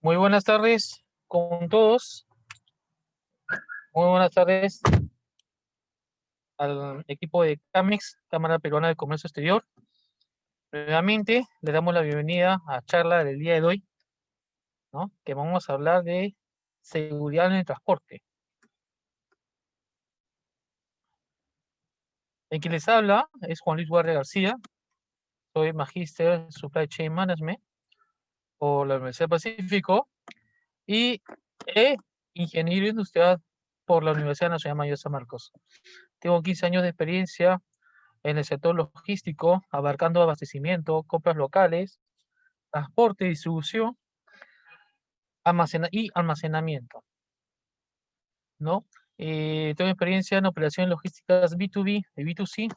Muy buenas tardes con todos. Muy buenas tardes al equipo de CAMEX, Cámara Peruana de Comercio Exterior. Nuevamente le damos la bienvenida a charla del día de hoy, ¿no? Que vamos a hablar de seguridad en el transporte. El que les habla es Juan Luis Guardia García. Soy Magíster en Supply Chain Management por la Universidad del Pacífico y ingeniero industrial por la Universidad Nacional Mayor de San Marcos. Tengo 15 años de experiencia en el sector logístico, abarcando abastecimiento, compras locales, transporte, distribución, y almacenamiento, ¿no? Tengo experiencia en operaciones logísticas B2B y B2C,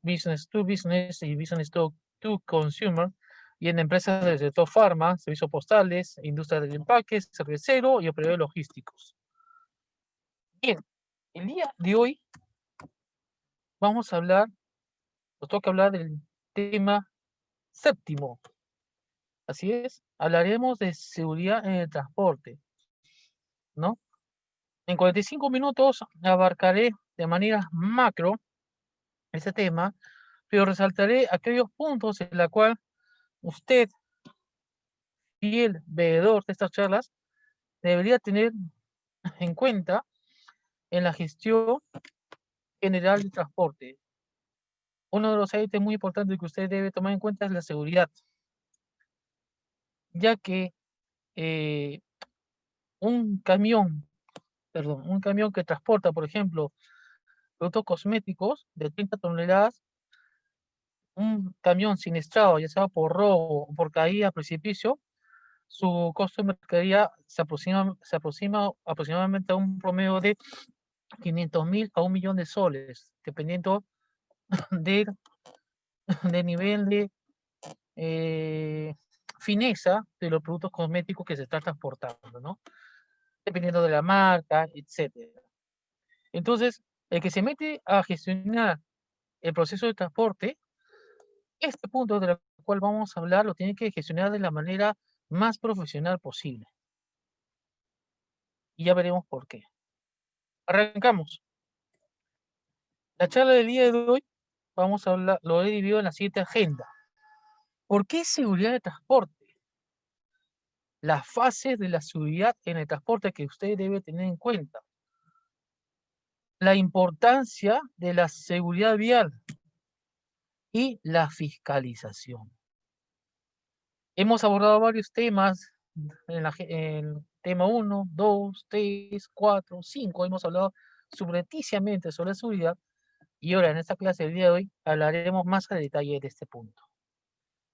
business to business y business to consumer, y en empresas del sector farma, servicios postales, industria del empaque, cervecero y operadores logísticos. Bien, el día de hoy vamos a hablar, nos toca hablar del tema séptimo. Así es, hablaremos de seguridad en el transporte, ¿no? En 45 minutos abarcaré de manera macro ese tema, pero resaltaré aquellos puntos en la cual usted, fiel veedor de estas charlas, debería tener en cuenta en la gestión general del transporte. Uno de los ítems muy importantes que usted debe tomar en cuenta es la seguridad, ya que eh, un camión, un camión que transporta, por ejemplo, productos cosméticos de 30 toneladas, un camión siniestrado, ya sea por robo o por caída a precipicio, su costo de mercadería se aproxima aproximadamente a un promedio de 500.000 a 1 millón de soles, dependiendo de, de nivel de eh, fineza de los productos cosméticos que se están transportando, ¿no? Dependiendo de la marca, etcétera. Entonces, el que se mete a gestionar el proceso de transporte, este punto del cual vamos a hablar lo tiene que gestionar de la manera más profesional posible. Y ya veremos por qué. Arrancamos. La charla del día de hoy vamos a hablar, lo he dividido en la siguiente agenda. ¿Por qué seguridad de transporte? Las fases de la seguridad en el transporte que usted debe tener en cuenta. La importancia de la seguridad vial y la fiscalización. Hemos abordado varios temas en tema 1, 2, 3, 4, 5. Hemos hablado subrepticiamente sobre la seguridad y ahora en esta clase del día de hoy hablaremos más a detalle de este punto.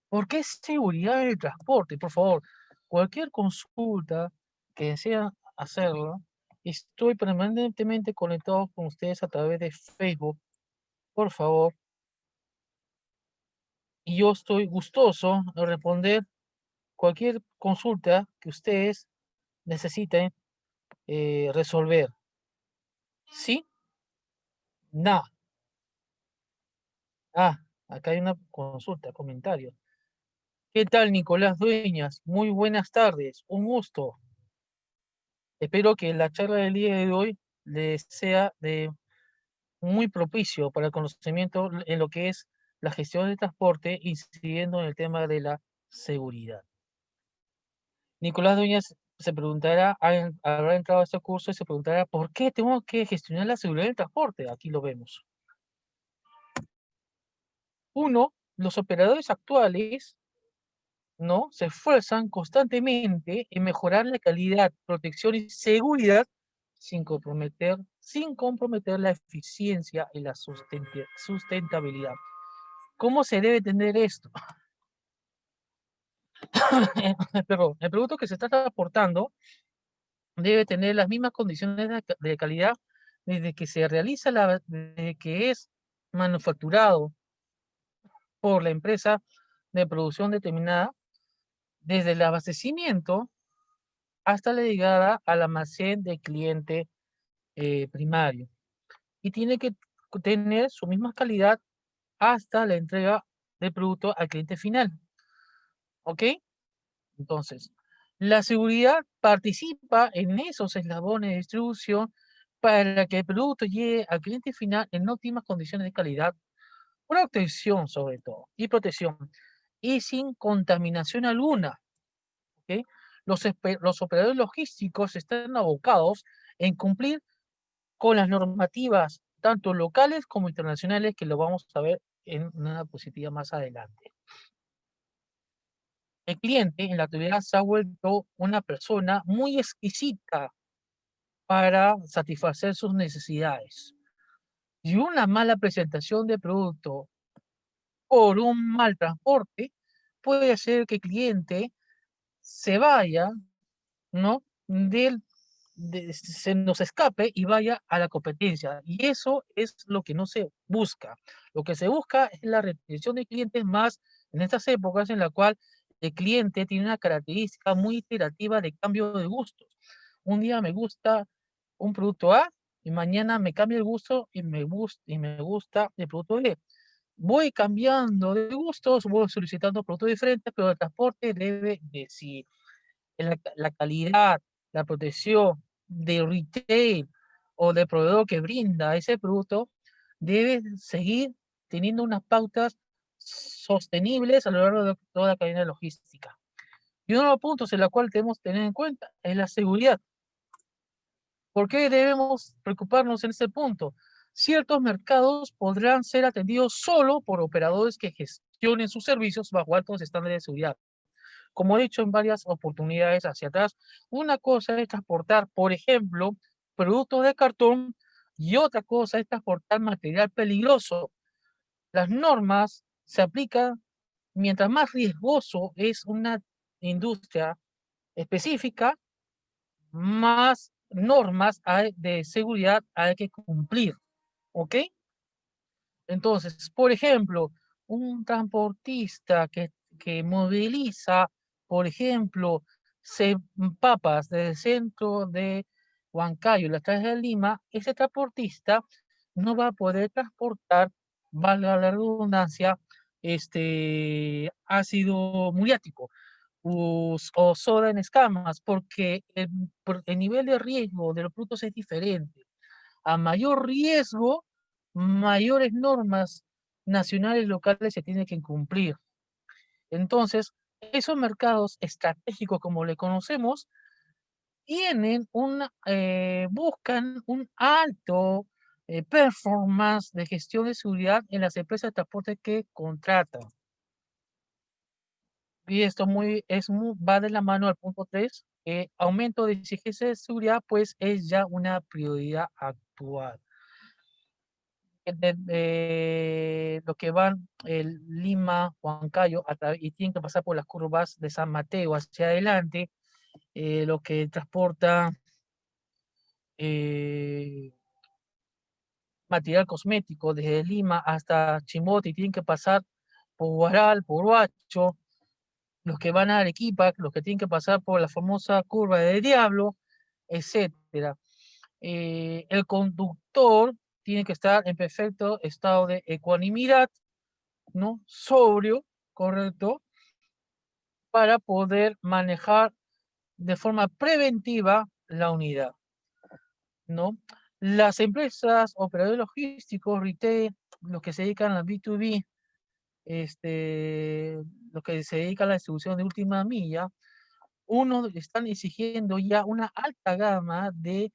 ¿Por qué seguridad del transporte? Por favor, cualquier consulta que desea hacerlo, estoy permanentemente conectado con ustedes a través de Facebook, por favor, y yo estoy gustoso de responder cualquier consulta que ustedes necesiten resolver. ¿Sí? No. Ah, acá hay una consulta, comentario. ¿Qué tal, Nicolás Dueñas? Muy buenas tardes, un gusto. Espero que la charla del día de hoy les sea de muy propicio para el conocimiento en lo que es la gestión del transporte, incidiendo en el tema de la seguridad. Nicolás Dueñas se preguntará, habrá entrado a este curso y se preguntará, ¿por qué tengo que gestionar la seguridad del transporte? Aquí lo vemos. Uno, los operadores actuales, ¿no? Se esfuerzan constantemente en mejorar la calidad, protección y seguridad sin comprometer la eficiencia y la sustentabilidad. ¿Cómo se debe tener esto? Perdón, el producto que se está transportando debe tener las mismas condiciones de calidad desde que se realiza, desde que es manufacturado por la empresa de producción determinada, desde el abastecimiento hasta la llegada al almacén del cliente primario. Y tiene que tener su misma calidad hasta la entrega del producto al cliente final. ¿Ok? Entonces, La seguridad participa en esos eslabones de distribución para que el producto llegue al cliente final en óptimas condiciones de calidad, protección sobre todo, y protección, y sin contaminación alguna. ¿Ok? Los operadores logísticos están abocados en cumplir con las normativas tanto locales como internacionales, que lo vamos a ver en una diapositiva más adelante. El cliente en la actualidad se ha vuelto una persona muy exquisita para satisfacer sus necesidades. Y una mala presentación de producto por un mal transporte puede hacer que el cliente se vaya, ¿no? Se nos escape y vaya a la competencia. Y eso es lo que no se busca. Lo que se busca es la retención de clientes más en estas épocas en la cual el cliente tiene una característica muy iterativa de cambio de gustos. Un día me gusta un producto A y mañana me cambia el gusto y me gusta el producto B. Voy cambiando de gustos, voy solicitando productos diferentes, pero el transporte debe decir la calidad, la protección de retail o de proveedor que brinda ese producto debe seguir teniendo unas pautas sostenibles a lo largo de toda la cadena logística. Y uno de los puntos en los cuales tenemos que tener en cuenta es la seguridad. ¿Por qué debemos preocuparnos en este punto? Ciertos mercados podrán ser atendidos solo por operadores que gestionen sus servicios bajo altos estándares de seguridad. Como he dicho en varias oportunidades hacia atrás, una cosa es transportar, por ejemplo, productos de cartón y otra cosa es transportar material peligroso. Las normas se aplican mientras más riesgoso es una industria específica, más normas de seguridad hay que cumplir, ¿ok? Entonces, por ejemplo, un transportista que moviliza, por ejemplo, papas del centro de Huancayo, las trae de Lima, ese transportista no va a poder transportar, valga la redundancia, ácido muriático o soda en escamas, porque el nivel de riesgo de los productos es diferente. A mayor riesgo, mayores normas nacionales y locales se tienen que cumplir. Entonces, esos mercados estratégicos, como le conocemos, buscan un alto performance de gestión de seguridad en las empresas de transporte que contratan. Y esto va de la mano al punto 3, aumento de exigencia de seguridad, pues es ya una prioridad actual. Los que van el Lima, Huancayo, y tienen que pasar por las curvas de San Mateo hacia adelante, los que transportan material cosmético desde Lima hasta Chimbote y tienen que pasar por Huaral, por Huacho, los que van a Arequipa, los que tienen que pasar por la famosa curva de Diablo, etcétera. El conductor tiene que estar en perfecto estado de ecuanimidad, ¿no? Sobrio, correcto, para poder manejar de forma preventiva la unidad, ¿no? Las empresas, operadores logísticos, retail, los que se dedican al B2B, los que se dedican a la distribución de última milla, están exigiendo ya una alta gama de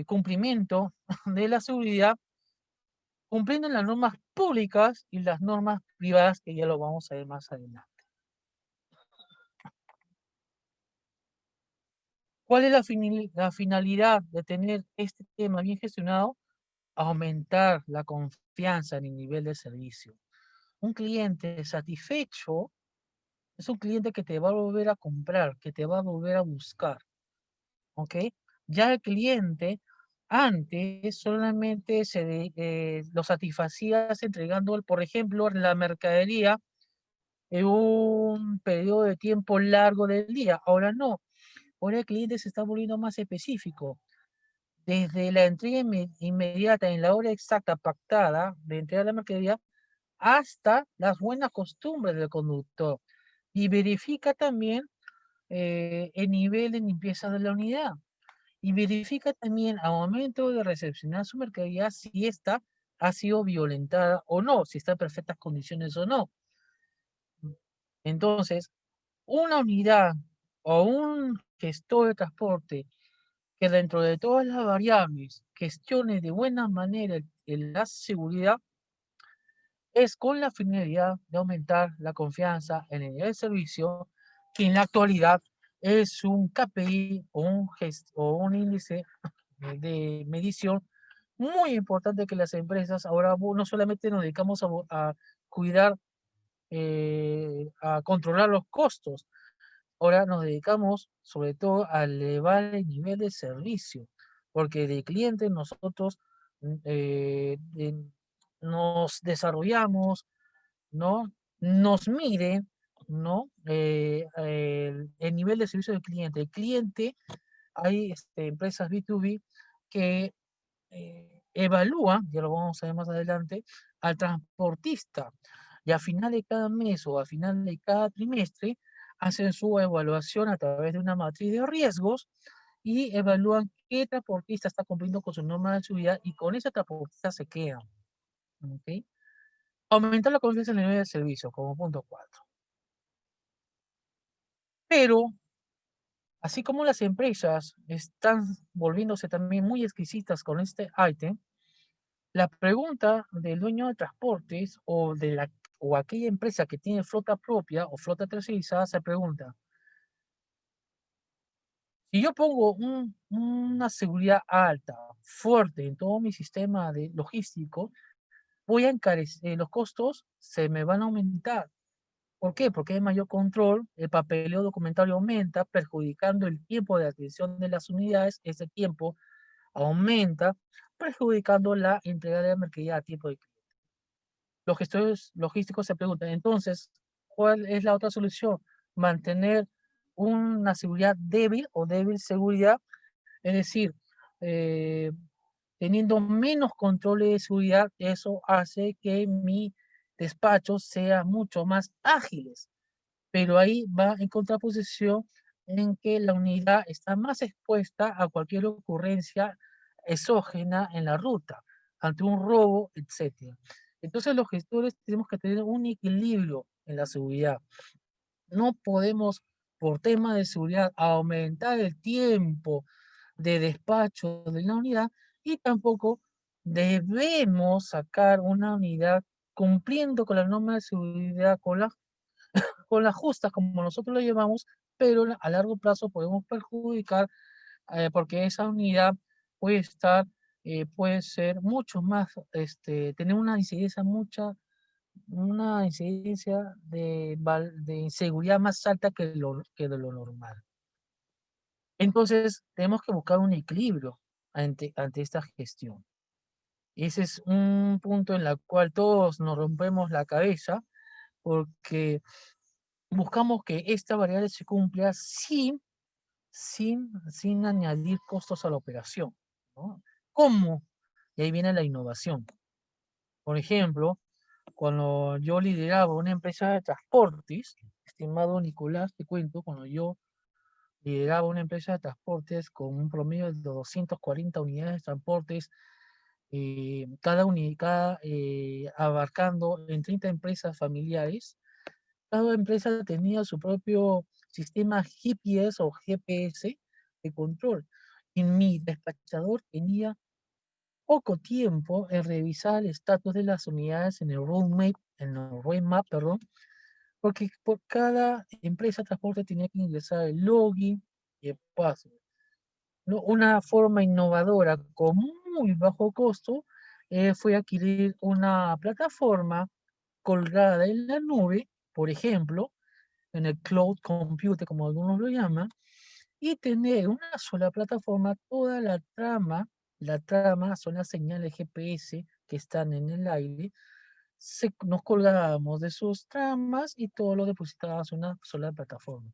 cumplimiento de la seguridad, cumpliendo las normas públicas y las normas privadas, que ya lo vamos a ver más adelante. ¿Cuál es la finalidad de tener este tema bien gestionado? Aumentar la confianza en el nivel de servicio. Un cliente satisfecho es un cliente que te va a volver a comprar, que te va a volver a buscar, ¿ok? Ya el cliente antes solamente lo satisfacías entregando, por ejemplo, la mercadería en un periodo de tiempo largo del día. Ahora no. Ahora el cliente se está volviendo más específico. Desde la entrega inmediata en la hora exacta pactada de entrega de la mercadería hasta las buenas costumbres del conductor. Y verifica también el nivel de limpieza de la unidad y verifica también al momento de recepcionar su mercadería si ésta ha sido violentada o no, si está en perfectas condiciones o no. Entonces, una unidad o un gestor de transporte que dentro de todas las variables gestione de buena manera la seguridad es con la finalidad de aumentar la confianza en el nivel de servicio, que en la actualidad es un KPI o un índice de medición muy importante que las empresas ahora no solamente nos dedicamos a cuidar, a controlar los costos, ahora nos dedicamos sobre todo a elevar el nivel de servicio, porque de cliente nosotros nos desarrollamos, ¿no? Nos miden, ¿no? El nivel de servicio del cliente. El cliente, hay empresas B2B que evalúan, ya lo vamos a ver más adelante, al transportista. Y a final de cada mes o a final de cada trimestre hacen su evaluación a través de una matriz de riesgos y evalúan qué transportista está cumpliendo con su norma de seguridad y con ese transportista se quedan. ¿Ok? Aumentar la confianza en el nivel de servicio como punto 4. Pero, así como las empresas están volviéndose también muy exquisitas con este ítem, la pregunta del dueño de transportes o aquella empresa que tiene flota propia o flota tercerizada se pregunta, si yo pongo una seguridad alta, fuerte en todo mi sistema de logístico, voy a encarecer, los costos se me van a aumentar. ¿Por qué? Porque hay mayor control, el papeleo documentario aumenta, perjudicando el tiempo de adquisición de las unidades, ese tiempo aumenta, perjudicando la entrega de la mercadería a tiempo de cliente. Los gestores logísticos se preguntan, entonces, ¿cuál es la otra solución? Mantener una seguridad débil o débil seguridad, es decir, eh, teniendo menos controles de seguridad, eso hace que mi despacho sea mucho más ágiles, pero ahí va en contraposición en que la unidad está más expuesta a cualquier ocurrencia exógena en la ruta, ante un robo, etcétera. Entonces los gestores tenemos que tener un equilibrio en la seguridad. No podemos, por tema de seguridad, aumentar el tiempo de despacho de la unidad y tampoco debemos sacar una unidad cumpliendo con la norma de seguridad, con las justas como nosotros lo llevamos, pero a largo plazo podemos perjudicar porque esa unidad puede estar, puede ser mucho más, tener una incidencia de inseguridad más alta que de lo normal. Entonces, tenemos que buscar un equilibrio ante esta gestión. Ese es un punto en el cual todos nos rompemos la cabeza porque buscamos que esta variable se cumpla sin añadir costos a la operación, ¿no? ¿Cómo? Y ahí viene la innovación. Por ejemplo, cuando yo lideraba una empresa de transportes, estimado Nicolás, te cuento, cuando yo lideraba una empresa de transportes con un promedio de 240 unidades de transportes, abarcando en 30 empresas familiares, cada empresa tenía su propio sistema GPS o GPS de control. Y mi despachador tenía poco tiempo en revisar el estatus de las unidades en el roadmap, perdón, porque por cada empresa de transporte tenía que ingresar el login y el password, ¿no? Una forma innovadora con muy bajo costo fue adquirir una plataforma colgada en la nube, por ejemplo, en el cloud computing, como algunos lo llaman, y tener una sola plataforma, toda la trama son las señales GPS que están en el aire, nos colgábamos de sus tramas y todo lo depositábamos en una sola plataforma.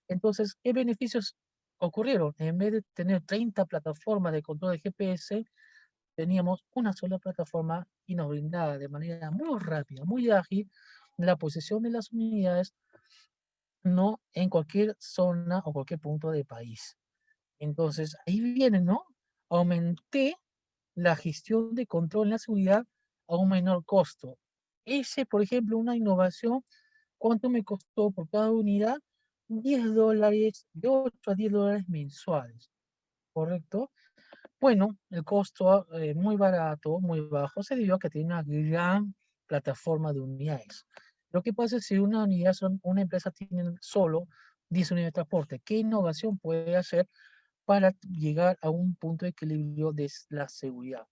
Entonces, ¿qué beneficios ocurrieron? En vez de tener 30 plataformas de control de GPS, teníamos una sola plataforma y nos brindaba de manera muy rápida, muy ágil, la posesión de las unidades no en cualquier zona o cualquier punto del país. Entonces, ahí viene, ¿no? Aumenté la gestión de control en la seguridad a un menor costo. Ese, por ejemplo, una innovación, ¿cuánto me costó por cada unidad? $10, de 8 a $10 mensuales, ¿correcto? Bueno, el costo muy barato, muy bajo, se debió a que tiene una gran plataforma de unidades. Lo que pasa es si una unidad una empresa tiene solo 10 unidades de transporte, ¿qué innovación puede hacer para llegar a un punto de equilibrio de la seguridad?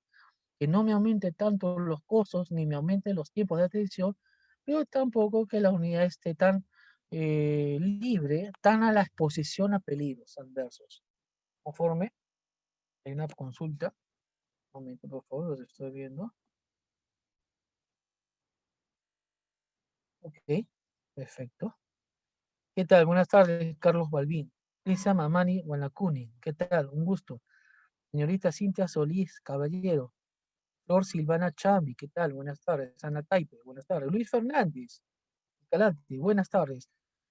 Que no me aumente tanto los costos ni me aumente los tiempos de atención, pero tampoco que la unidad esté tan libre, tan a la exposición a peligros adversos. Conforme, hay una consulta. Un momento, por favor, los estoy viendo. Ok, perfecto. ¿Qué tal? Buenas tardes, Carlos Balbín. Lisa Mamani Guanacuni. ¿Qué tal? Un gusto. Señorita Cintia Solís Caballero. Flor Silvana Chambi. ¿Qué tal? Buenas tardes. Ana Taipe. Buenas tardes. Luis Fernández. Escalante. Buenas tardes.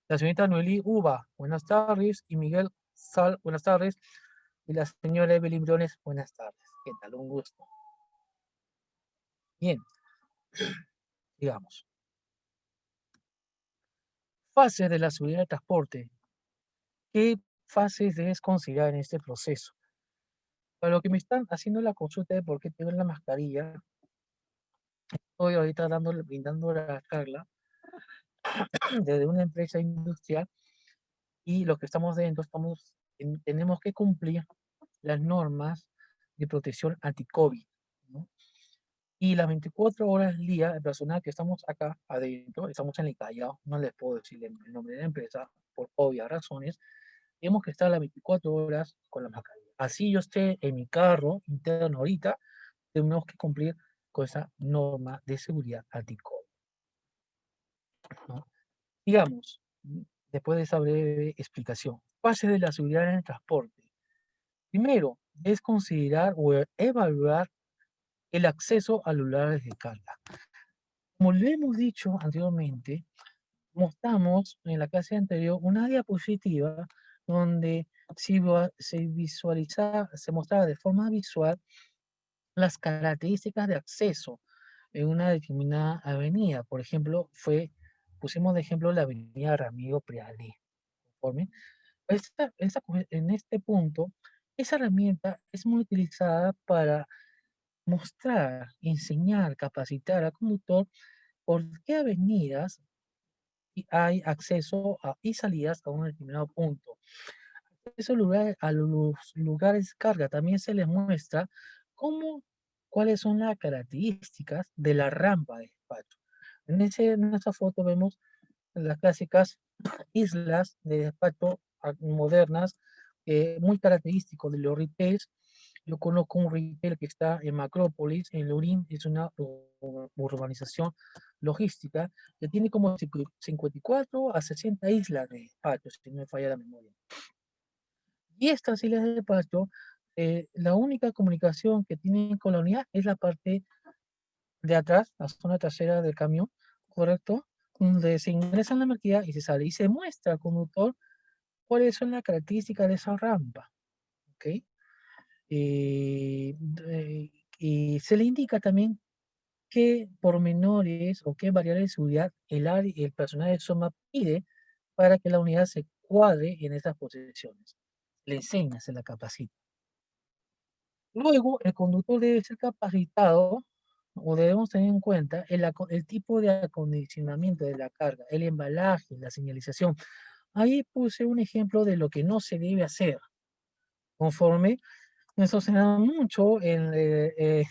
La señorita Noelí Uva. Buenas tardes. Y Miguel Sal. Buenas tardes. Y la señora Evelyn Briones. Buenas tardes. ¿Qué tal? Un gusto. Bien, digamos. Fase de la seguridad de transporte. ¿Qué fases debes considerar en este proceso? Para lo que me están haciendo la consulta de por qué tengo la mascarilla, estoy ahorita brindando la charla desde una empresa industrial y los que estamos dentro tenemos que cumplir las normas de protección anti-COVID, ¿no? Y las 24 horas al día, el personal que estamos acá adentro, estamos en el Callao, no les puedo decir el nombre de la empresa por obvias razones, tenemos que estar las 24 horas con la mascarilla. Así yo esté en mi carro interno ahorita, tenemos que cumplir con esa norma de seguridad anti-COVID, ¿no? Digamos, después de esa breve explicación, fase de la seguridad en el transporte. Primero, es considerar o evaluar el acceso a los lugares de carga. Como le hemos dicho anteriormente, mostramos en la clase anterior una diapositiva donde se mostraba de forma visual las características de acceso en una determinada avenida. Por ejemplo, pusimos de ejemplo la avenida Ramiro Priali. ¿Conforme? En este punto, esa herramienta es muy utilizada para mostrar, enseñar, capacitar al conductor por qué avenidas hay acceso y salidas a un determinado punto. A los lugares de carga también se les muestra cómo, cuáles son las características de la rampa de despacho. En esta foto vemos las clásicas islas de despacho modernas, muy característico de los retails. Yo conozco un retail que está en Macrópolis, en Lurín, es una urbanización logística que tiene como 54 a 60 islas de despacho, si no me falla la memoria. Y estas islas de despacho, la única comunicación que tienen con la unidad es la parte de atrás, la zona trasera del camión, ¿correcto? Donde se ingresa en la mercancía y se sale y se muestra al conductor cuáles son las características de esa rampa, ¿ok? Eh, de- y se le indica también qué pormenores o qué variables de seguridad el personal de SOMA pide para que la unidad se cuadre en estas posiciones. Le enseña, se la capacita. Luego, el conductor debe ser capacitado o debemos tener en cuenta el tipo de acondicionamiento de la carga, el embalaje, la señalización. Ahí puse un ejemplo de lo que no se debe hacer. Conforme, eso se da mucho en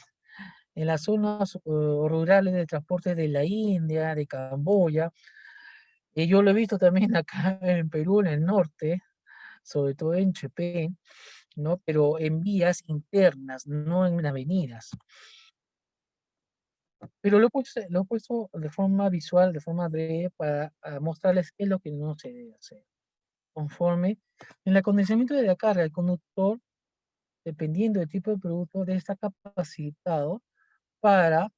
las zonas rurales de transporte de la India, de Camboya. Y yo lo he visto también acá en Perú, en el norte, sobre todo en Chepén, ¿no? Pero en vías internas, no en avenidas. Pero lo he puesto de forma visual, de forma breve, para mostrarles qué es lo que no se debe hacer. Conforme, en el acondicionamiento de la carga, el conductor, dependiendo del tipo de producto, debe estar capacitado para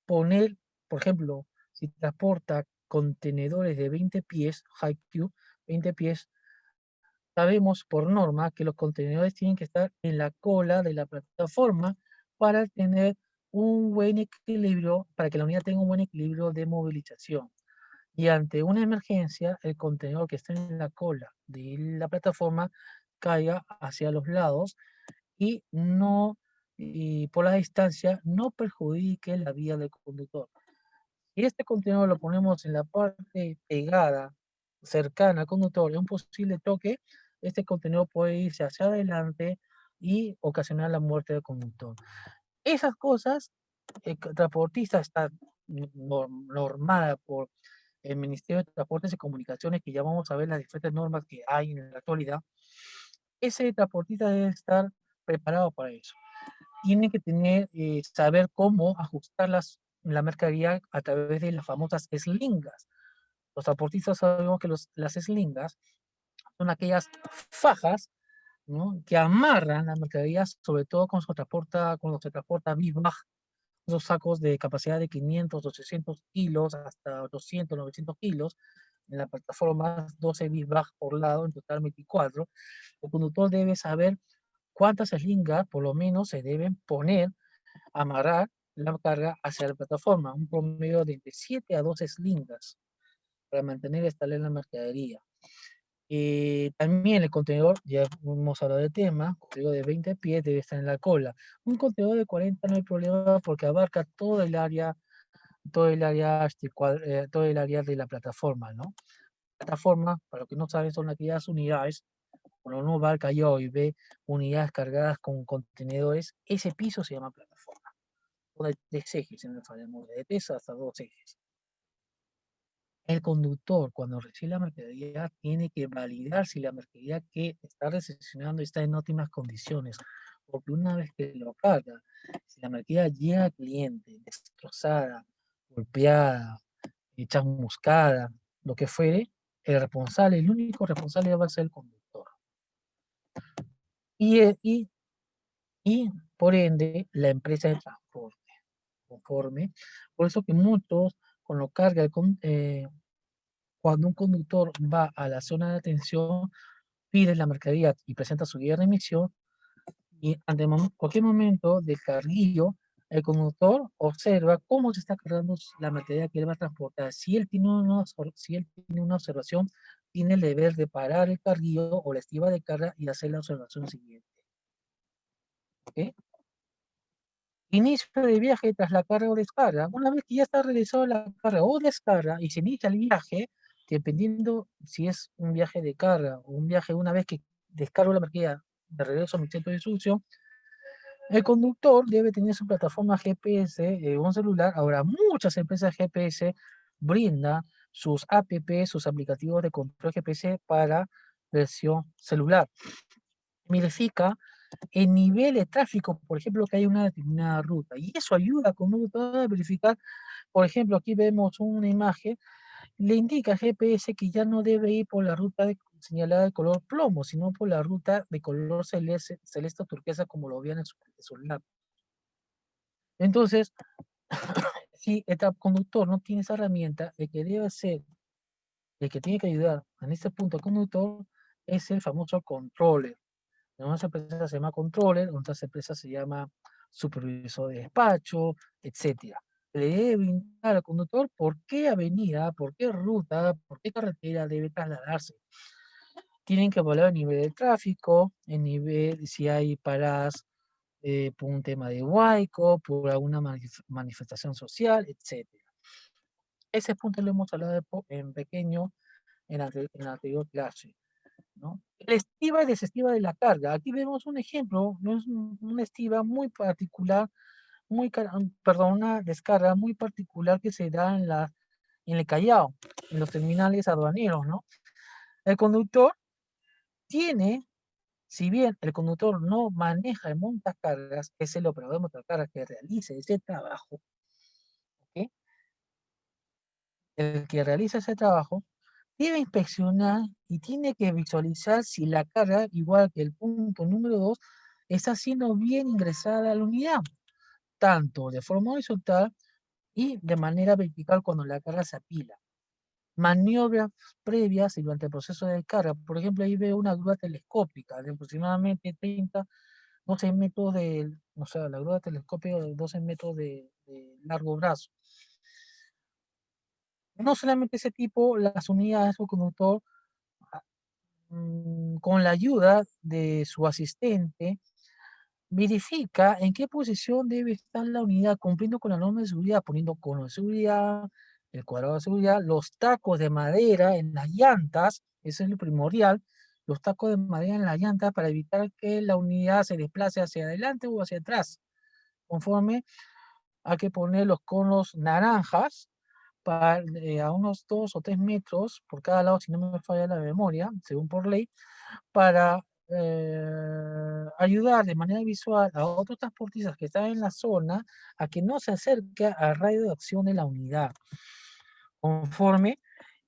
poner, por ejemplo, si transporta contenedores de 20 pies, high cube, 20 pies, sabemos por norma que los contenedores tienen que estar en la cola de la plataforma para tener un buen equilibrio, para que la unidad tenga un buen equilibrio de movilización. Y ante una emergencia, el contenedor que está en la cola de la plataforma caiga hacia los lados y no, y por la distancia, no perjudique la vía del conductor. Si este contenedor lo ponemos en la parte pegada, cercana al conductor, en un posible toque, este contenedor puede irse hacia adelante y ocasionar la muerte del conductor. Esas cosas, el transportista está normada por el Ministerio de Transportes y Comunicaciones, que ya vamos a ver las diferentes normas que hay en la actualidad. Ese transportista debe estar preparado para eso. Tiene que tener, saber cómo ajustar la mercadería a través de las famosas slingas. Los transportistas sabemos que las slingas son aquellas fajas, ¿no?, que amarran la mercadería, sobre todo cuando se transporta big bag, esos sacos de capacidad de 500, 800 kilos, hasta 200, 900 kilos, en la plataforma 12 big bag por lado, en total 24. El conductor debe saber cuántas slingas por lo menos se deben poner, amarrar la carga hacia la plataforma, un promedio de entre 7 a 12 slingas para mantener estable la mercadería. También el contenedor, ya hemos hablado del tema, contenedor de 20 pies debe estar en la cola. Un contenedor de 40 no hay problema porque abarca todo el área de la plataforma, ¿no? Plataforma, para los que no saben, son aquellas unidades, cuando uno va al Callao y ve unidades cargadas con contenedores, ese piso se llama plataforma. De 3 ejes en el Fademur, de 3 hasta 2 ejes. El conductor, cuando recibe la mercadería, tiene que validar si la mercadería que está recepcionando está en óptimas condiciones. Porque una vez que lo carga, si la mercadería llega al cliente destrozada, golpeada, chamuscada, lo que fuere, el único responsable va a ser el conductor. Y, y, y por ende, la empresa de transporte. Conforme. Por eso que muchos, con lo carga, cuando un conductor va a la zona de atención, pide la mercadería y presenta su guía de remisión, y ante cualquier momento del carguillo, el conductor observa cómo se está cargando la mercadería que él va a transportar. Si él tiene una observación, tiene el deber de parar el carguillo o la estiva de carga y hacer la observación siguiente. ¿Ok? Inicio de viaje tras la carga o descarga. Una vez que ya está realizada la carga o descarga y se inicia el viaje, dependiendo si es un viaje de carga o un viaje una vez que descargo la mercadería de regreso a mi centro de distribución, el conductor debe tener su plataforma GPS, un celular. Ahora, muchas empresas GPS brindan sus app, sus aplicativos de control GPS para versión celular. Verifica el nivel de tráfico, por ejemplo, que hay una determinada ruta. Y eso ayuda al conductor a verificar. Por ejemplo, aquí vemos una imagen, le indica al GPS que ya no debe ir por la ruta señalada de color plomo, sino por la ruta de color celeste o turquesa, como lo veían en su lab. Entonces, si el conductor no tiene esa herramienta, el que debe ser, el que tiene que ayudar en este punto al conductor es el famoso controller. En unas empresas se llama controller, en otras empresas se llama supervisor de despacho, etcétera. Le debe brindar al conductor por qué avenida, por qué ruta, por qué carretera debe trasladarse. Tienen que evaluar el nivel de tráfico, el nivel, si hay paradas por un tema de huaico, por alguna manifestación social, etcétera. Ese punto lo hemos hablado en pequeño en la anterior clase, ¿no? El estiva y desestiva de la carga. Aquí vemos un ejemplo, no es una estiva muy particular, perdón, una descarga muy particular que se da en el Callao, en los terminales aduaneros, ¿no? El conductor tiene, si bien el conductor no maneja el montacargas, es el operador de montacargas que realice ese trabajo, ¿ok? El que realiza ese trabajo debe inspeccionar y tiene que visualizar si la carga, igual que el punto número 2, está siendo bien ingresada a la unidad, tanto de forma horizontal y de manera vertical cuando la carga se apila. maniobras previas y durante el proceso de carga. Por ejemplo, ahí veo una grúa telescópica de aproximadamente 30, 12 metros de, o sea, la grúa telescópica de 12 metros de largo brazo. No solamente ese tipo, las unidades de conductor, con la ayuda de su asistente, verifica en qué posición debe estar la unidad, cumpliendo con la norma de seguridad, poniendo cono de seguridad, el cuadrado de seguridad, los tacos de madera en las llantas, eso es lo primordial, los tacos de madera en las llantas para evitar que la unidad se desplace hacia adelante o hacia atrás. Conforme hay que poner los conos naranjas para, a unos 2 o 3 metros por cada lado, si no me falla la memoria, según por ley, para ayudar de manera visual a otros transportistas que están en la zona a que no se acerque al radio de acción de la unidad. Conforme,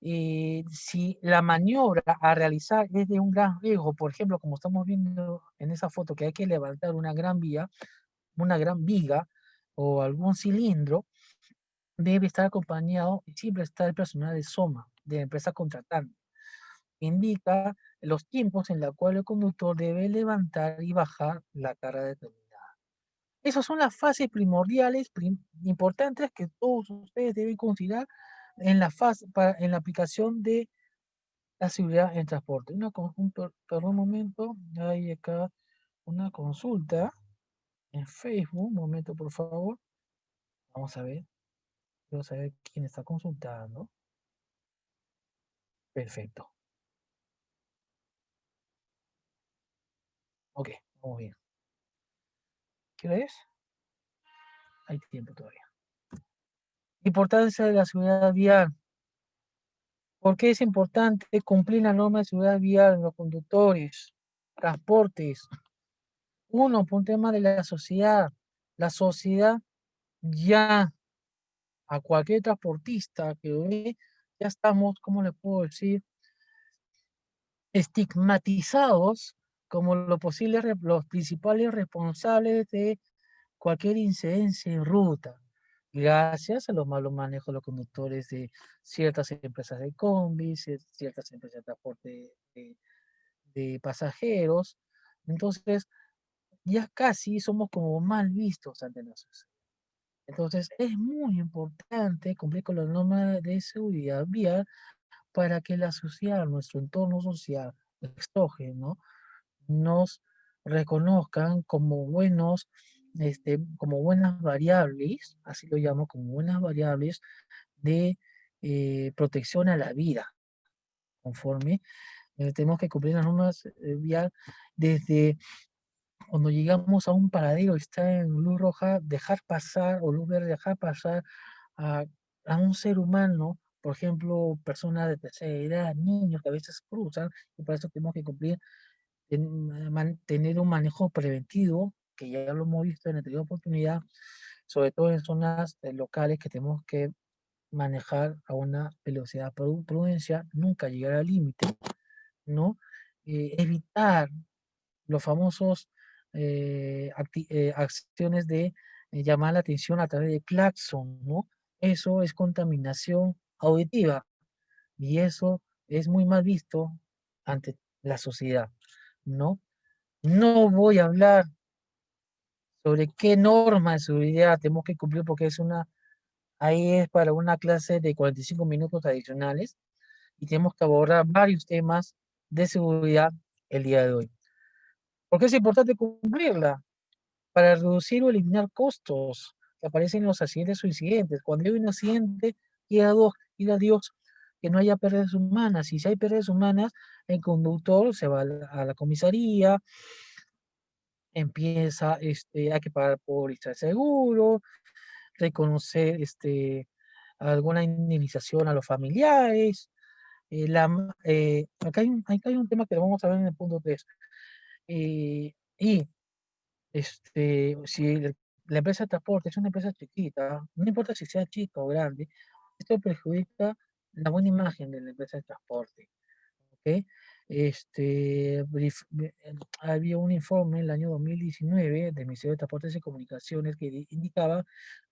si la maniobra a realizar es de un gran riesgo, por ejemplo, como estamos viendo en esa foto, que hay que levantar una gran vía, una gran viga o algún cilindro, debe estar acompañado y siempre está el personal de SOMA, de la empresa contratante. Indica los tiempos en los cuales el conductor debe levantar y bajar la carga determinada. Esas son las fases primordiales, importantes que todos ustedes deben considerar en la fase, en la aplicación de la seguridad en transporte. Perdón un momento, hay acá una consulta en Facebook, un momento por favor. Vamos a ver, quiero saber quién está consultando. Perfecto. Ok, vamos bien. ¿Qué hora es? Hay tiempo todavía. Importancia de la seguridad vial. ¿Por qué es importante cumplir la norma de seguridad vial en los conductores, transportes? Uno, por un tema de la sociedad. La sociedad ya, a cualquier transportista que ve, ya estamos, ¿cómo le puedo decir? Estigmatizados como los principales responsables de cualquier incidencia en ruta, gracias a los malos manejos de los conductores de ciertas empresas de combis, ciertas empresas de transporte de pasajeros. Entonces, ya casi somos como mal vistos ante la sociedad. Entonces, es muy importante cumplir con la norma de seguridad vial para que la sociedad, nuestro entorno social exógeno, nos reconozcan como buenos, como buenas variables, así lo llamo, como buenas variables de protección a la vida, conforme tenemos que cumplir las normas vial desde cuando llegamos a un paradero, está en luz roja, dejar pasar, o luz verde, dejar pasar a, a un ser humano, por ejemplo, personas de tercera edad, niños que a veces cruzan, y para eso tenemos que cumplir tener un manejo preventivo, que ya lo hemos visto en anterior oportunidad, sobre todo en zonas locales que tenemos que manejar a una velocidad prudencia, nunca llegar al límite, ¿no? Evitar los famosos acciones de llamar la atención a través de claxon, ¿no? Eso es contaminación auditiva y eso es muy mal visto ante la sociedad, ¿no? No voy a hablar sobre qué norma de seguridad tenemos que cumplir porque ahí es para una clase de 45 minutos adicionales y tenemos que abordar varios temas de seguridad el día de hoy. ¿Por qué es importante cumplirla? Para reducir o eliminar costos que aparecen en los accidentes o incidentes. Cuando hay un accidente, quiera Dios que no haya pérdidas humanas. Y si hay pérdidas humanas, el conductor se va a la comisaría, empieza a que pagar póliza de seguro, reconocer alguna indemnización a los familiares. Acá hay un tema que lo vamos a ver en el punto 3. Y si la empresa de transporte es una empresa chiquita, no importa si sea chica o grande, esto perjudica la buena imagen de la empresa de transporte. ¿Ok? Había un informe en el año 2019 del Ministerio de Transportes y Comunicaciones que indicaba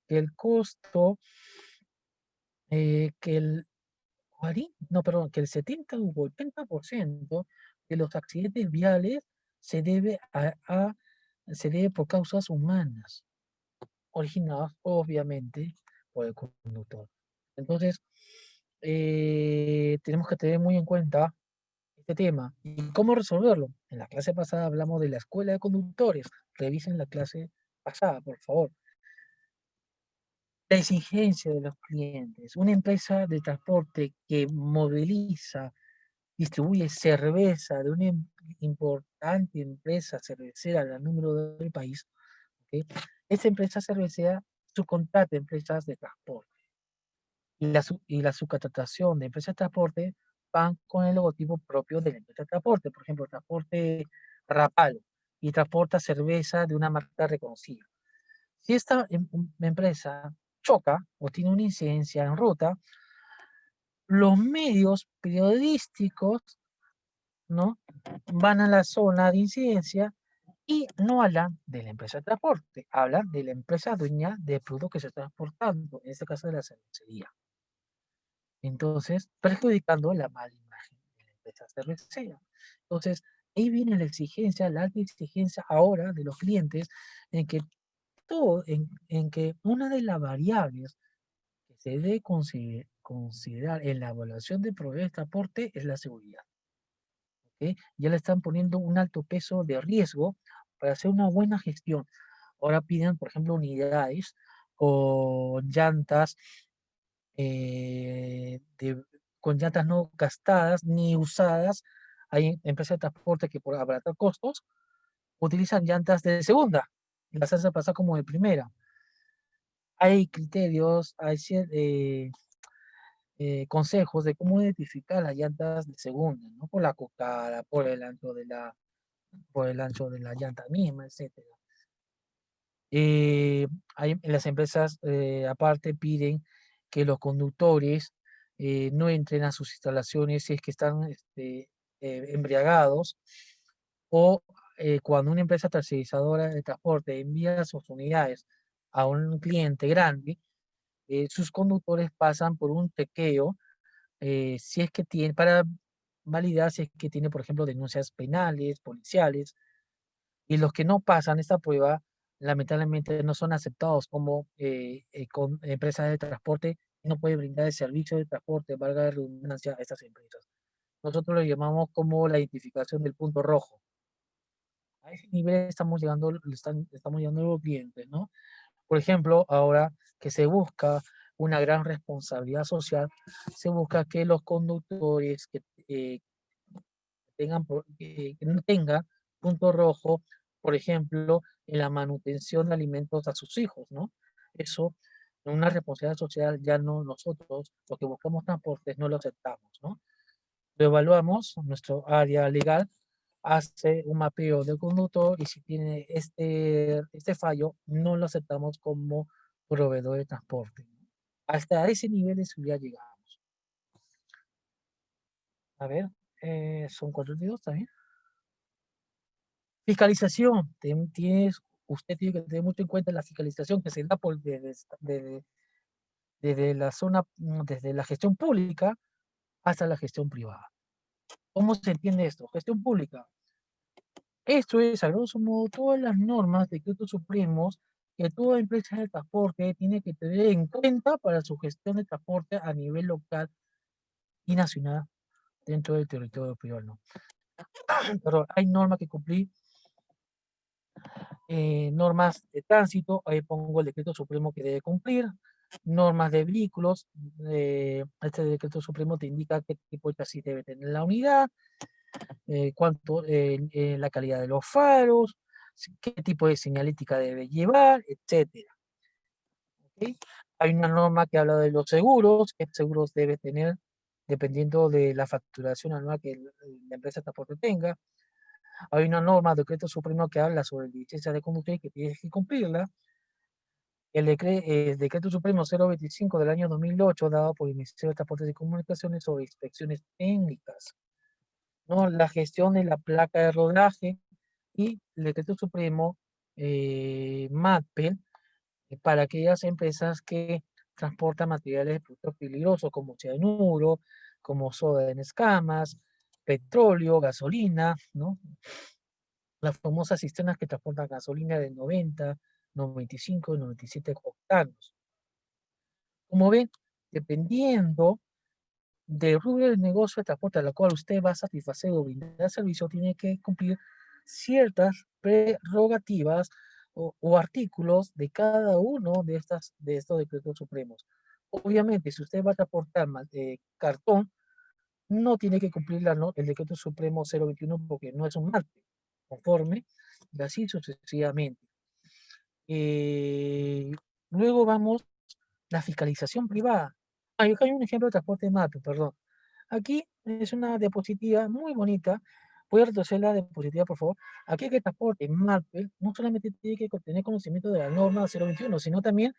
que el costo que no, perdón, que el 70 u 80% de los accidentes viales se debe se debe por causas humanas, originadas obviamente por el conductor. Entonces, tenemos que tener muy en cuenta este tema. ¿Y cómo resolverlo? En la clase pasada hablamos de la escuela de conductores. Revisen la clase pasada, por favor. La exigencia de los clientes. Una empresa de transporte que moviliza, distribuye cerveza de una importante empresa cervecera, la número 2 del país, ¿ok? Esta empresa cervecera subcontrata empresas de transporte. Y la subcontratación de empresas de transporte van con el logotipo propio de la empresa de transporte. Por ejemplo, transporte Rapalo y transporta cerveza de una marca reconocida. Si esta empresa choca o tiene una incidencia en ruta, los medios periodísticos, ¿no?, van a la zona de incidencia y no hablan de la empresa de transporte, hablan de la empresa dueña del producto que se está transportando, en este caso de la cervecería. Entonces, perjudicando la mala imagen de la empresa cervecera. Entonces, ahí viene la alta exigencia ahora de los clientes en que en que una de las variables que se debe considerar en la evaluación de proveedor de transporte es la seguridad. ¿Ok? Ya le están poniendo un alto peso de riesgo para hacer una buena gestión. Ahora piden, por ejemplo, unidades con llantas, con llantas no gastadas ni usadas. Hay empresas de transporte que por abaratar costos utilizan llantas de segunda y las hacen pasar como de primera. Hay criterios, hay consejos de cómo identificar las llantas de segunda, ¿no? Por la cocada, por el ancho de la llanta misma, etcétera. Las empresas aparte piden que los conductores no entren a sus instalaciones si es que están embriagados o cuando una empresa tercerizadora de transporte envía sus unidades a un cliente grande, sus conductores pasan por un chequeo si es que tiene, para validar si es que tiene, por ejemplo, denuncias penales, policiales, y los que no pasan esta prueba, lamentablemente no son aceptados como con empresas de transporte y no puede brindar el servicio de transporte, valga la redundancia, a estas empresas. Nosotros lo llamamos como la identificación del punto rojo. A ese nivel estamos llegando los clientes, ¿no? Por ejemplo, ahora que se busca una gran responsabilidad social, se busca que los conductores que no tengan punto rojo, por ejemplo, en la manutención de alimentos a sus hijos, ¿no? Eso, en una responsabilidad social, ya no nosotros, los que buscamos transportes, no lo aceptamos, ¿no? Lo evaluamos, nuestro área legal hace un mapeo del conductor y si tiene este fallo, no lo aceptamos como proveedor de transporte. Hasta ese nivel de seguridad llegamos. A ver, son 42 también. Fiscalización. Usted tiene que tener mucho en cuenta la fiscalización que se da desde la zona, desde la gestión pública hasta la gestión privada. ¿Cómo se entiende esto? Gestión pública. Esto es, a grosso modo, todas las normas, decretos supremos que toda empresa de transporte tiene que tener en cuenta para su gestión de transporte a nivel local y nacional dentro del territorio peruano. Pero hay normas que cumplir, normas de tránsito, ahí pongo el decreto supremo que debe cumplir, normas de vehículos, este decreto supremo te indica qué tipo de chasis debe tener la unidad, la calidad de los faros, qué tipo de señalética debe llevar, etcétera. ¿Okay? Hay una norma que habla de los seguros, qué seguros debe tener dependiendo de la facturación anual que la empresa de transporte tenga. Hay una norma, decreto supremo que habla sobre licencia de conducir que tienes que cumplirla. El decreto supremo 025 del año 2008 dado por el Ministerio de Transportes y Comunicaciones sobre inspecciones técnicas, ¿no? La gestión de la placa de rodaje y el decreto supremo MATPEL para aquellas empresas que transportan materiales de productos peligrosos como cianuro, como soda en escamas, petróleo, gasolina, ¿no? Las famosas cisternas que transportan gasolina de 90, 95 y 97 octanos. Como ven, dependiendo del rubro del negocio de transporte al cual usted va a satisfacer o brindar servicio, tiene que cumplir ciertas prerrogativas o artículos de cada uno de estos decretos supremos. Obviamente, si usted va a transportar cartón, no tiene que cumplir el decreto supremo 021 porque no es un marco conforme, y así sucesivamente. Eh, luego vamos, la fiscalización privada. Acá hay un ejemplo de transporte MAPE, perdón. Aquí es una diapositiva muy bonita. Voy a retroceder la diapositiva, por favor. Aquí el que transporte MAPE no solamente tiene que tener conocimiento de la norma 021, sino también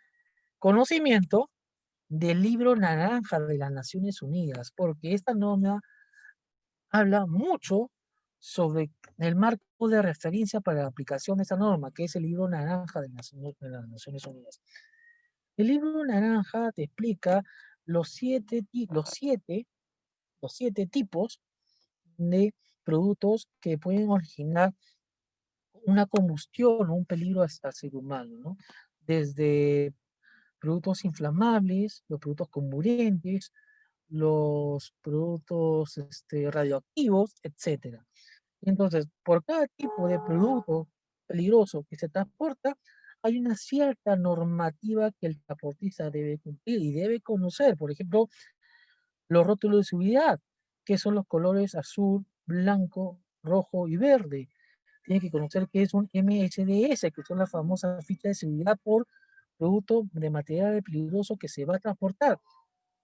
conocimiento del libro naranja de las Naciones Unidas, porque esta norma habla mucho sobre el marco de referencia para la aplicación de esta norma, que es el libro naranja de las Naciones Unidas. El libro naranja te explica los siete tipos de productos que pueden originar una combustión o un peligro hasta el ser humano, ¿no? Desde productos inflamables, los productos comburentes, los productos radioactivos, etcétera. Entonces, por cada tipo de producto peligroso que se transporta, hay una cierta normativa que el transportista debe cumplir y debe conocer. Por ejemplo, los rótulos de seguridad, que son los colores azul, blanco, rojo y verde. Tiene que conocer qué es un MSDS, que son las famosas fichas de seguridad por producto de material peligroso que se va a transportar.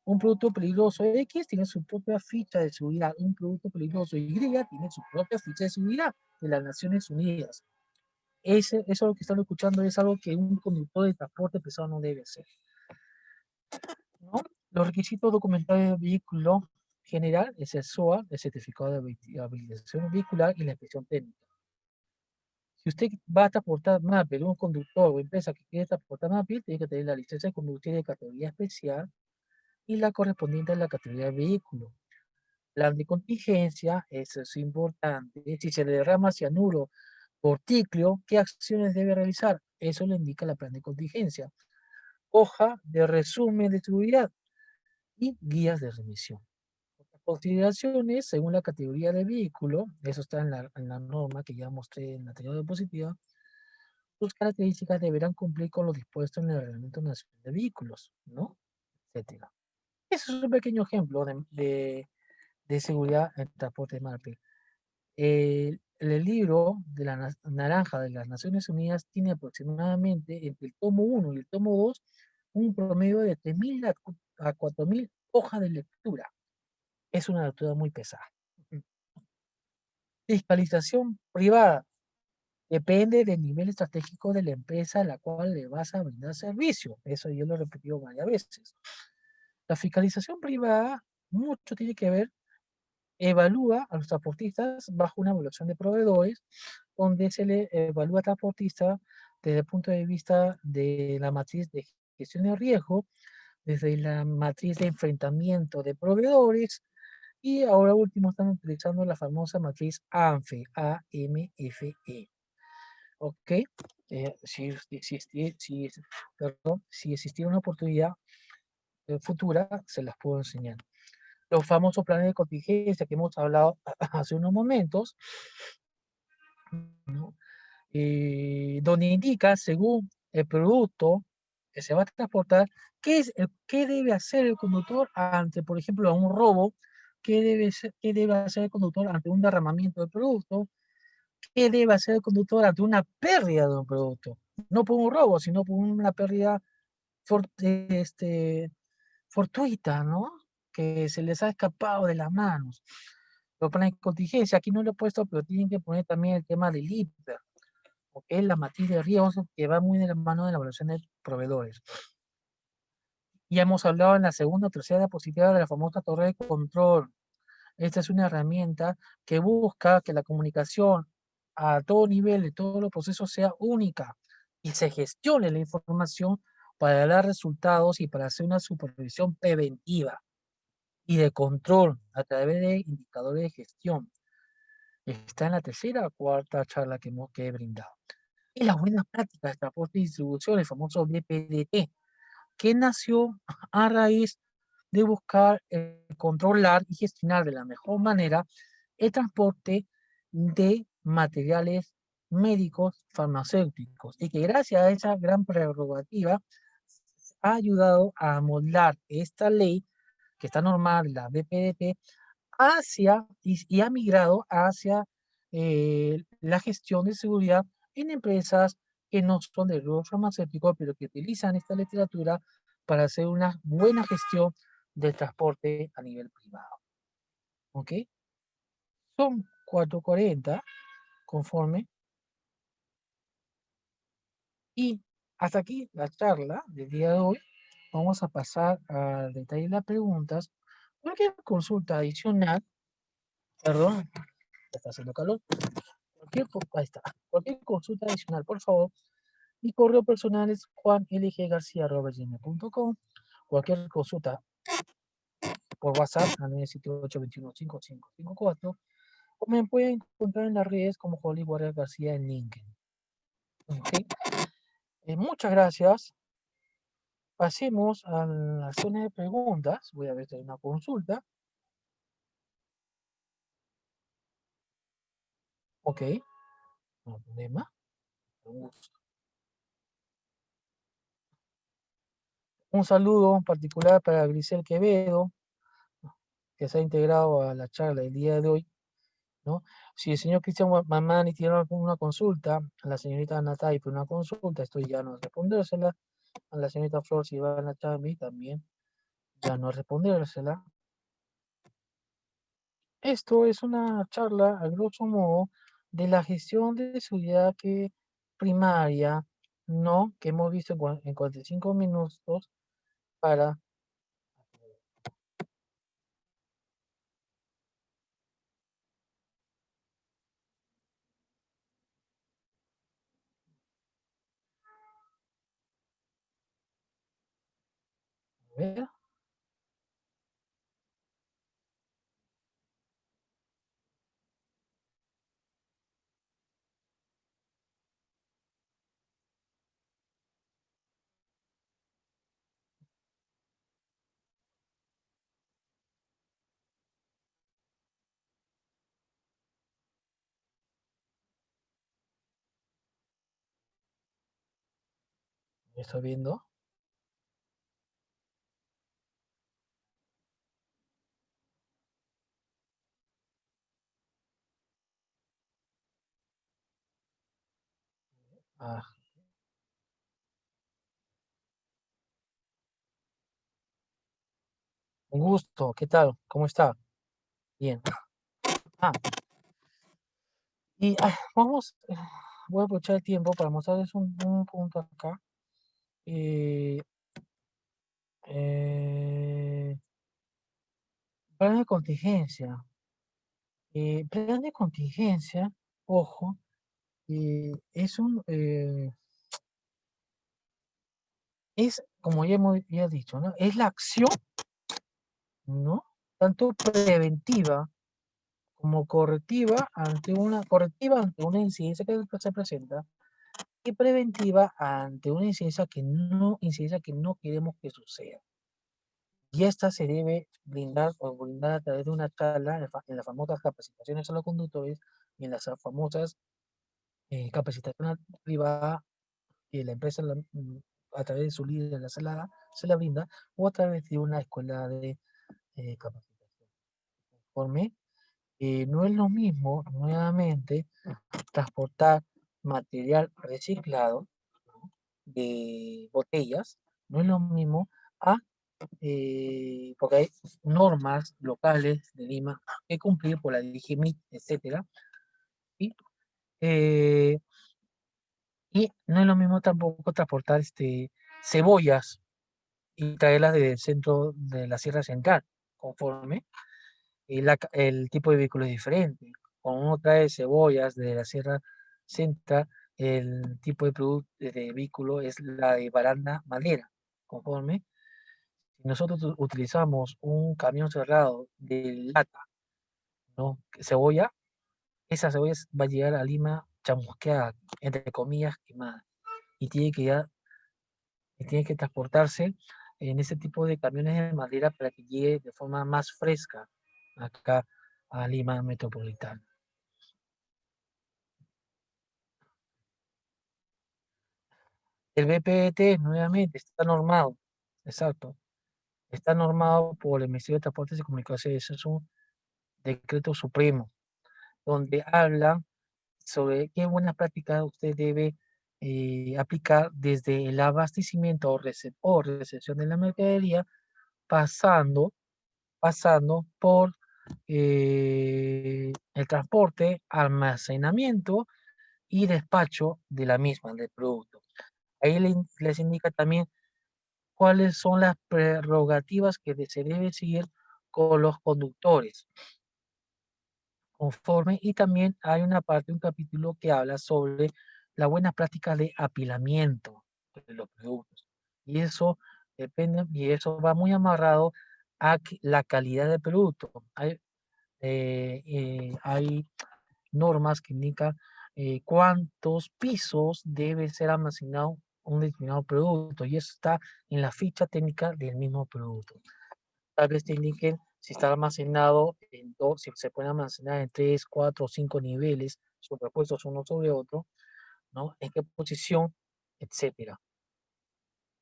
Un producto peligroso X tiene su propia ficha de seguridad. Un producto peligroso Y tiene su propia ficha de seguridad de las Naciones Unidas. Eso lo que están escuchando es algo que un conductor de transporte pesado no debe hacer, ¿no? Los requisitos documentales del vehículo general es el SOA, el certificado de habilitación vehicular y la inspección técnica. Si usted va a transportar MAPE, un conductor o empresa que quiere transportar MAPE, tiene que tener la licencia de conducir de categoría especial y la correspondiente a la categoría de vehículo. Plan de contingencia, eso es importante. Si se le derrama cianuro por ticlio, ¿qué acciones debe realizar? Eso le indica la plan de contingencia. Hoja de resumen de seguridad y guías de remisión. Consideraciones según la categoría de vehículo, eso está en la norma que ya mostré en la anterior diapositiva. Sus características deberán cumplir con lo dispuesto en el Reglamento Nacional de Vehículos, ¿no? Etcétera. Ese es un pequeño ejemplo de seguridad en transporte MAPE. El libro de la naranja de las Naciones Unidas tiene aproximadamente entre el tomo 1 y el tomo 2 un promedio de 3.000 a 4.000 hojas de lectura. Es una lectura muy pesada. Fiscalización privada. Depende del nivel estratégico de la empresa a la cual le vas a brindar servicio. Eso yo lo he repetido varias veces. La fiscalización privada mucho tiene que ver, evalúa a los transportistas bajo una evaluación de proveedores, donde se le evalúa al transportista desde el punto de vista de la matriz de gestión de riesgo, desde la matriz de enfrentamiento de proveedores, y ahora último están utilizando la famosa matriz ANFE, A-M-F-E. ¿Ok? Si existiera una oportunidad futura, se las puedo enseñar. Los famosos planes de contingencia que hemos hablado hace unos momentos, ¿no? Donde indica, según el producto que se va a transportar, qué debe hacer el conductor ante, por ejemplo, un robo, qué debe hacer el conductor ante un derramamiento de producto, qué debe hacer el conductor ante una pérdida de un producto. No por un robo, sino por una pérdida fortuita, ¿no? Que se les ha escapado de las manos. Los planes de contingencia, aquí no lo he puesto, pero tienen que poner también el tema del IPER, porque es la matriz de riesgos que va muy de la mano de la evaluación de proveedores. Ya hemos hablado en la segunda o tercera diapositiva de la famosa torre de control. Esta es una herramienta que busca que la comunicación a todo nivel de todos los procesos sea única y se gestione la información para dar resultados y para hacer una supervisión preventiva. y de control a través de indicadores de gestión. Está en la tercera o cuarta charla que he brindado. Y las buenas prácticas de transporte y distribución, el famoso BPDT, que nació a raíz de buscar controlar y gestionar de la mejor manera el transporte de materiales médicos farmacéuticos y que gracias a esa gran prerrogativa ha ayudado a moldar esta ley que está normal, la BPDT, hacia y ha migrado hacia la gestión de seguridad en empresas que no son de rubro farmacéutico, pero que utilizan esta literatura para hacer una buena gestión del transporte a nivel privado. ¿Ok? Son 4:40 conforme. Y hasta aquí la charla del día de hoy. Vamos a pasar al detalle de las preguntas. Cualquier consulta adicional, perdón, ya está haciendo calor. Ahí está. Cualquier consulta adicional, por favor. Mi correo personal es juanlggarcia@gmail.com. Cualquier consulta por WhatsApp al 978-21-5554. O me pueden encontrar en las redes como Juan Luis García en LinkedIn. ¿Okay? Muchas gracias. Pasemos a la zona de preguntas. Voy a ver si hay una consulta. Ok, no hay problema. Un gusto. Un saludo en particular para Grisel Quevedo, que se ha integrado a la charla del día de hoy, ¿no? Si el señor Cristian Mamani tiene alguna consulta, a la señorita Natay por una consulta, estoy ya no respondérsela. A la señorita Flor Silvana Chami también, ya no respondérsela. Esto es una charla, a grosso modo, de la gestión de seguridad primaria, ¿no? Que hemos visto en 45 minutos para ver. Estoy viendo. Ah, un gusto, ¿qué tal? ¿Cómo está? Bien. Ah, y vamos, voy a aprovechar el tiempo para mostrarles un punto acá. Eh, eh, plan de contingencia. Plan de contingencia, ojo, es, como ya dicho, ¿no? Es la acción, ¿no? Tanto preventiva como correctiva ante una incidencia que se presenta y preventiva ante una incidencia que no queremos que suceda. Y esta se debe brindar a través de una charla en las famosas capacitaciones a los conductores y en las famosas capacitaciones privadas que la empresa a través de su líder se la brinda o a través de una escuela de capacitación. Conforme, no es lo mismo, nuevamente, transportar material reciclado, ¿no? De botellas, no es lo mismo a, porque hay normas locales de Lima que cumplir por la DGMIT, etcétera, y, eh, y no es lo mismo tampoco transportar cebollas y traerlas del centro de la Sierra Central, conforme el tipo de vehículo es diferente. Cuando uno trae cebollas de la Sierra Central, el tipo de producto de vehículo es la de baranda madera, conforme. nosotros utilizamos un camión cerrado de lata, ¿no? Cebolla, esa cebolla va a llegar a Lima chamusqueada, entre comillas, quemada, y tiene que transportarse en ese tipo de camiones de madera para que llegue de forma más fresca acá a Lima metropolitana. El BPT nuevamente está normado, exacto, está normado por el Ministerio de Transportes y Comunicaciones. Es un decreto supremo donde habla sobre qué buenas prácticas usted debe aplicar desde el abastecimiento o recepción de la mercadería, pasando, pasando por el transporte, almacenamiento y despacho de la misma, del producto. Ahí les indica también cuáles son las prerrogativas que se debe seguir con los conductores conforme, y también hay una parte, un capítulo que habla sobre las buenas prácticas de apilamiento de los productos. Y eso depende, y eso va muy amarrado a la calidad del producto. Hay normas que indican cuántos pisos debe ser almacenado un determinado producto, y eso está en la ficha técnica del mismo producto. Tal vez te indiquen si está almacenado en dos, si se puede almacenar en 3, 4 o 5 niveles superpuestos uno sobre otro, ¿no? En qué posición, etcétera.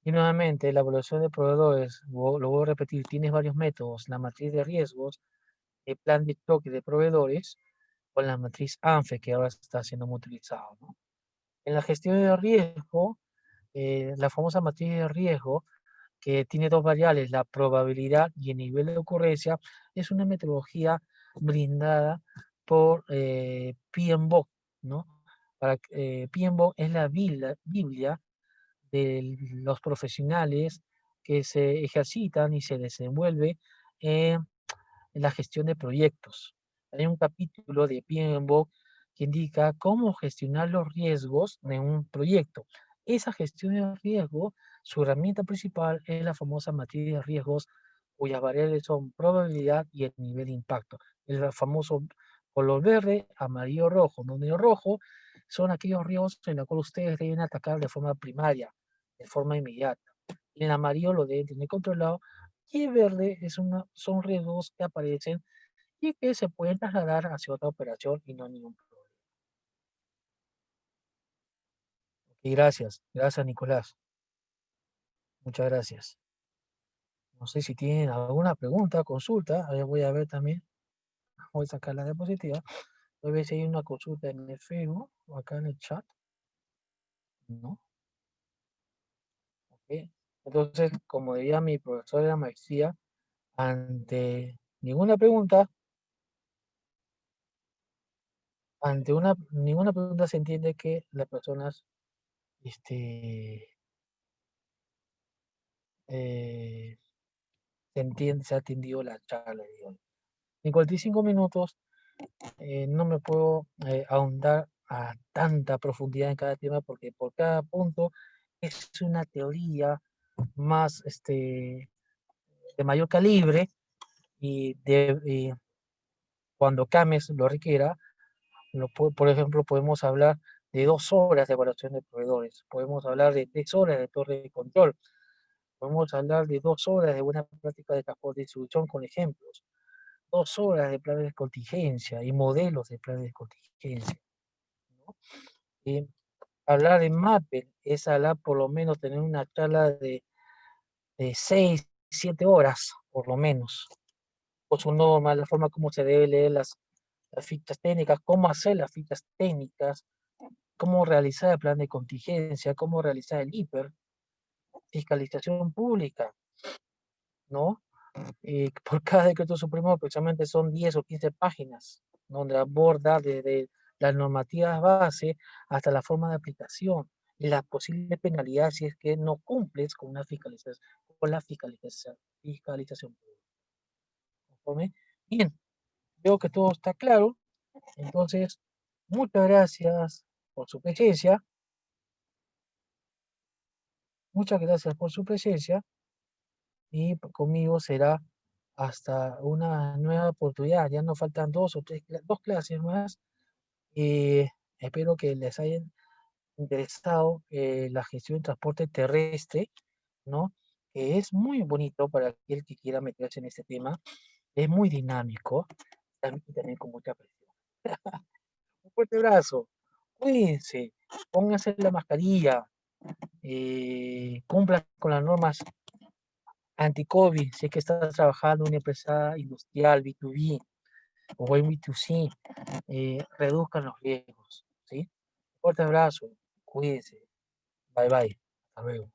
Y nuevamente, la evaluación de proveedores, lo voy a repetir, tienes varios métodos: la matriz de riesgos, el plan de choque de proveedores o la matriz ANFE, que ahora está siendo muy utilizado, ¿no? En la gestión de riesgo, la famosa matriz de riesgo, que tiene dos variables, la probabilidad y el nivel de ocurrencia, es una metodología brindada por PMBOK, ¿no? PMBOK es la Biblia de los profesionales que se ejercitan y se desenvuelve en la gestión de proyectos. Hay un capítulo de PMBOK que indica cómo gestionar los riesgos de un proyecto. Esa gestión de riesgo, su herramienta principal es la famosa matriz de riesgos, cuyas variables son probabilidad y el nivel de impacto. El famoso color verde, amarillo, rojo, donde el rojo son aquellos riesgos en los cuales ustedes deben atacar de forma primaria, de forma inmediata. Y el amarillo lo deben tener controlado, y el verde son riesgos que aparecen y que se pueden trasladar hacia otra operación y no hay ningún problema. Y gracias, gracias Nicolás, muchas gracias. No sé si tienen alguna pregunta, consulta, ahí voy a ver también, voy a sacar la diapositiva, voy a ver si hay una consulta en el Facebook o acá en el chat, ¿no? Ok. Entonces, como diría mi profesor de la maestría, ante ninguna pregunta, ninguna pregunta se entiende que las personas este, eh, se ha atendido la charla, digamos. En 45 minutos no me puedo ahondar a tanta profundidad en cada tema, porque por cada punto es una teoría más de mayor calibre, y cuando CAMES lo requiera, por ejemplo, podemos hablar de 2 horas de evaluación de proveedores, podemos hablar de 3 horas de torre de control, podemos hablar de 2 horas de buena práctica de transporte y distribución con ejemplos, 2 horas de planes de contingencia y modelos de planes de contingencia, ¿no? Y hablar de MAPE es hablar, por lo menos, tener una charla de 6, 7 horas, por lo menos, con su norma, la forma como se debe leer las fichas técnicas, cómo hacer las fichas técnicas, cómo realizar el plan de contingencia, cómo realizar el hiper, fiscalización pública, ¿no? Por cada decreto supremo precisamente son 10 o 15 páginas, donde aborda desde las normativas base hasta la forma de aplicación y las posibles penalidades si es que no cumples con la fiscalización pública. ¿Conforme? Bien, veo que todo está claro. Entonces, muchas gracias por su presencia. Muchas gracias por su presencia. y conmigo será hasta una nueva oportunidad. Ya nos faltan dos clases más. Espero que les hayan interesado la gestión de transporte terrestre, ¿no? Que es muy bonito para aquel que quiera meterse en este tema. Es muy dinámico y también con mucha presión. Un fuerte abrazo. Cuídense, pónganse la mascarilla, cumplan con las normas anti-COVID, si es que estás trabajando en una empresa industrial B2B o en B2C, reduzcan los riesgos, ¿sí? Fuerte abrazo, cuídense, bye bye, hasta luego.